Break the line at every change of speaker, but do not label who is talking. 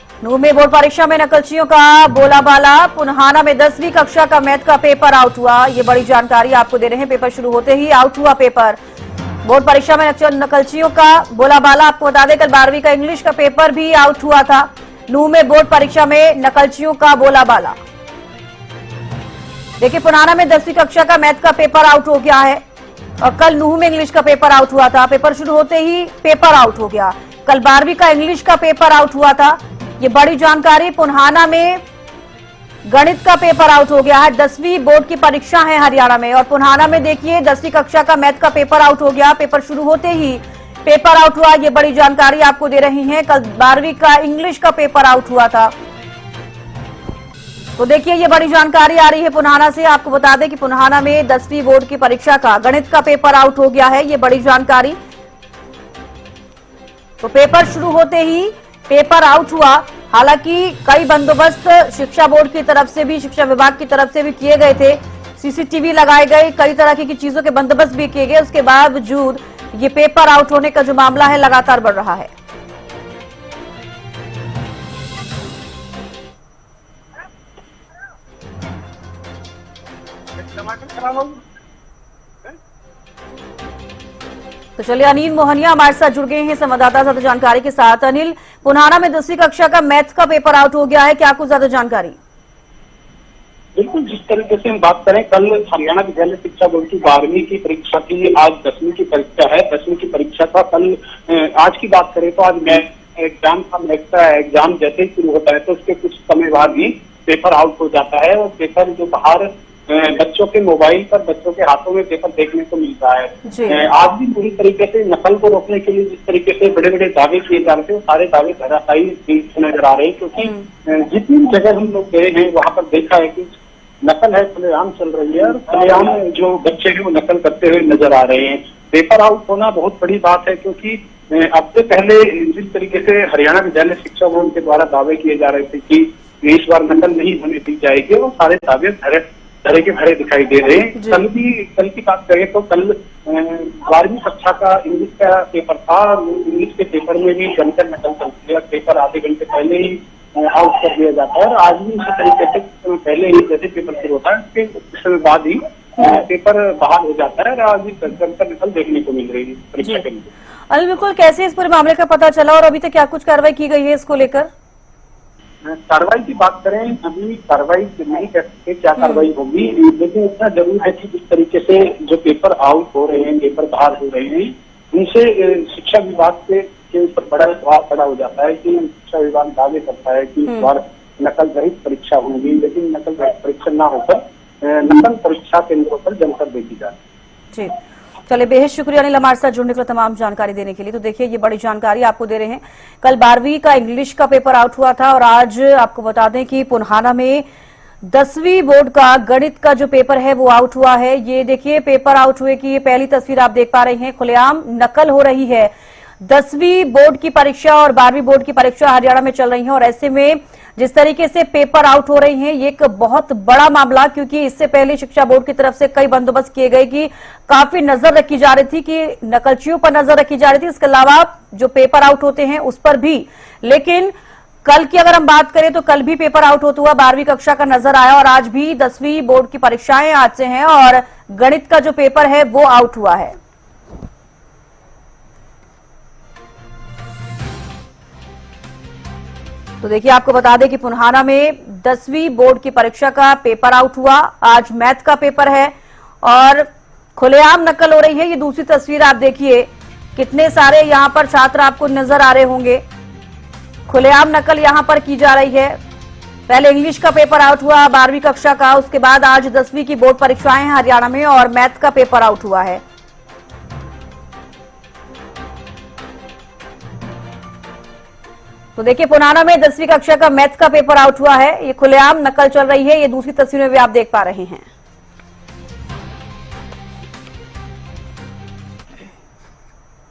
नूह में बोर्ड परीक्षा में नकलचियों का बोलाबाला। पुन्हाना में 10वीं कक्षा का मैथ का पेपर आउट हुआ। ये बड़ी जानकारी आपको दे रहे हैं। पेपर शुरू होते ही आउट हुआ पेपर। बोर्ड परीक्षा में नकलचियों का बोलाबाला। आपको बता दें कल 12वीं का इंग्लिश का पेपर भी आउट हुआ था। नूह में बोर्ड परीक्षा में नकलचियों का बोलाबाला। देखिए पुन्हाना में 10वीं कक्षा का मैथ का पेपर आउट हो गया है और कल नूह में इंग्लिश का पेपर आउट हुआ था। पेपर शुरू होते ही पेपर आउट हो गया। कल 12वीं का इंग्लिश का पेपर आउट हुआ था। ये बड़ी जानकारी। पुन्हाना में गणित का पेपर आउट हो गया है। 10वीं बोर्ड की परीक्षा है हरियाणा में और पुन्हाना में देखिए 10वीं कक्षा का मैथ का पेपर आउट हो गया। पेपर शुरू होते ही पेपर आउट हुआ। ये बड़ी जानकारी आपको दे रही हैं। कल 12वीं का इंग्लिश का पेपर आउट हुआ था। तो देखिए ये बड़ी जानकारी आ रही है पुन्हाना से। आपको बता दें कि पुन्हाना में 10वीं बोर्ड की परीक्षा का गणित का पेपर आउट हो गया है। ये बड़ी जानकारी। तो पेपर शुरू होते ही पेपर आउट हुआ। हालांकि कई बंदोबस्त शिक्षा बोर्ड की तरफ से भी, शिक्षा विभाग की तरफ से भी किए गए थे। सीसीटीवी लगाए गए, कई तरह की चीजों के बंदोबस्त भी किए गए। उसके बावजूद ये पेपर आउट होने का जो मामला है लगातार बढ़ रहा है। तो चलिए अनिल मोहनिया हमारे साथ जुड़ गए हैं संवाददाता ज्यादा जानकारी के साथ। अनिल, पुन्हाना में 10वीं कक्षा का मैथ्स का पेपर आउट हो गया है, क्या कुछ ज्यादा जानकारी?
बिल्कुल, जिस तरीके से हम बात करें, कल हरियाणा विद्यालय शिक्षा बोर्ड की 12वीं की परीक्षा थी। आज 10वीं की परीक्षा है। 10वीं की परीक्षा था कल। आज की बात करें तो आज मैथ एग्जाम था। मैथ का एग्जाम जैसे ही शुरू होता है तो उसके कुछ समय बाद ही पेपर आउट हो जाता है और पेपर जो बाहर बच्चों के मोबाइल पर, बच्चों के हाथों में पेपर देखने को मिलता है। आज भी पूरी तरीके से नकल को रोकने के लिए जिस तरीके से बड़े बड़े दावे किए जा रहे थे, वो सारे दावे धराशायी नजर आ रहे हैं। क्योंकि जितनी जगह हम लोग गए हैं वहां पर देखा है कि नकल है खुलेआम चल रही है और खुलेआम जो बच्चे हैं वो नकल करते हुए नजर आ रहे हैं। पेपर आउट होना बहुत बड़ी बात है क्योंकि अब से पहले जिस तरीके से हरियाणा विद्यालय शिक्षा बोर्ड के द्वारा दावे किए जा रहे थे कि इस बार नकल नहीं होने दी जाएगी, वो सारे दावे धरे के भरे दिखाई दे रहे हैं। कल की बात करें तो कल 12वीं कक्षा का इंग्लिश का पेपर था। इंग्लिश के पेपर में भी जमकर नकल चलती है। पेपर आधे घंटे पहले ही आउट कर दिया जाता है और आज भी इसी तरीके से पहले ही जैसे पेपर शुरू होता है उसके कुछ समय बाद ही पेपर बाहर हो जाता है और आज भी जमकर नकल देखने को मिल रही है परीक्षा के लिए।
अनिल, बिल्कुल कैसे इस पूरे मामले का पता चला और अभी तक क्या कुछ कार्रवाई की गई है इसको लेकर?
कार्रवाई की बात करें, अभी कार्रवाई नहीं कर सकते क्या कार्रवाई होगी, लेकिन इतना जरूर है कि जिस तरीके से जो पेपर आउट हो रहे हैं, पेपर बाहर हो रहे हैं, उनसे शिक्षा विभाग के ऊपर बड़ा दबाव खड़ा हो जाता है कि शिक्षा विभाग दावे करता है कि इस बार नकल रहित परीक्षा होगी, लेकिन नकल रहित परीक्षा न होकर नकल परीक्षा केंद्रों पर जमकर देखी जाए।
जी चलिए, बेहद शुक्रिया अनिल हमारे साथ जुड़ने के लिए, तमाम जानकारी देने के लिए। तो देखिए ये बड़ी जानकारी आपको दे रहे हैं। कल 12वीं का इंग्लिश का पेपर आउट हुआ था और आज आपको बता दें कि पुन्हाना में 10वीं बोर्ड का गणित का जो पेपर है वो आउट हुआ है। ये देखिए पेपर आउट हुए की ये पहली तस्वीर आप देख पा रहे हैं। खुलेआम नकल हो रही है। 10वीं बोर्ड की परीक्षा और 12वीं बोर्ड की परीक्षा हरियाणा में चल रही है और ऐसे में जिस तरीके से पेपर आउट हो रही हैं, ये एक बहुत बड़ा मामला, क्योंकि इससे पहले शिक्षा बोर्ड की तरफ से कई बंदोबस्त किए गए कि काफी नजर रखी जा रही थी कि नकलचियों पर नजर रखी जा रही थी, इसके अलावा जो पेपर आउट होते हैं उस पर भी। लेकिन कल की अगर हम बात करें तो कल भी पेपर आउट होता हुआ 12वीं कक्षा का नजर आया और आज भी 10वीं बोर्ड की परीक्षाएं आज से हैं और गणित का जो पेपर है वो आउट हुआ है। तो देखिए आपको बता दें कि पुन्हाना में 10वीं बोर्ड की परीक्षा का पेपर आउट हुआ। आज मैथ का पेपर है और खुलेआम नकल हो रही है। ये दूसरी तस्वीर आप देखिए, कितने सारे यहां पर छात्र आपको नजर आ रहे होंगे। खुलेआम नकल यहां पर की जा रही है। पहले इंग्लिश का पेपर आउट हुआ 12वीं कक्षा का, उसके बाद आज 10वीं की बोर्ड परीक्षाएं हैं हरियाणा में और मैथ का पेपर आउट हुआ है। तो देखिए पुन्हाना में 10वीं कक्षा का मैथ्स का पेपर आउट हुआ है। ये खुलेआम नकल चल रही है। ये दूसरी तस्वीर में भी आप देख पा रहे हैं।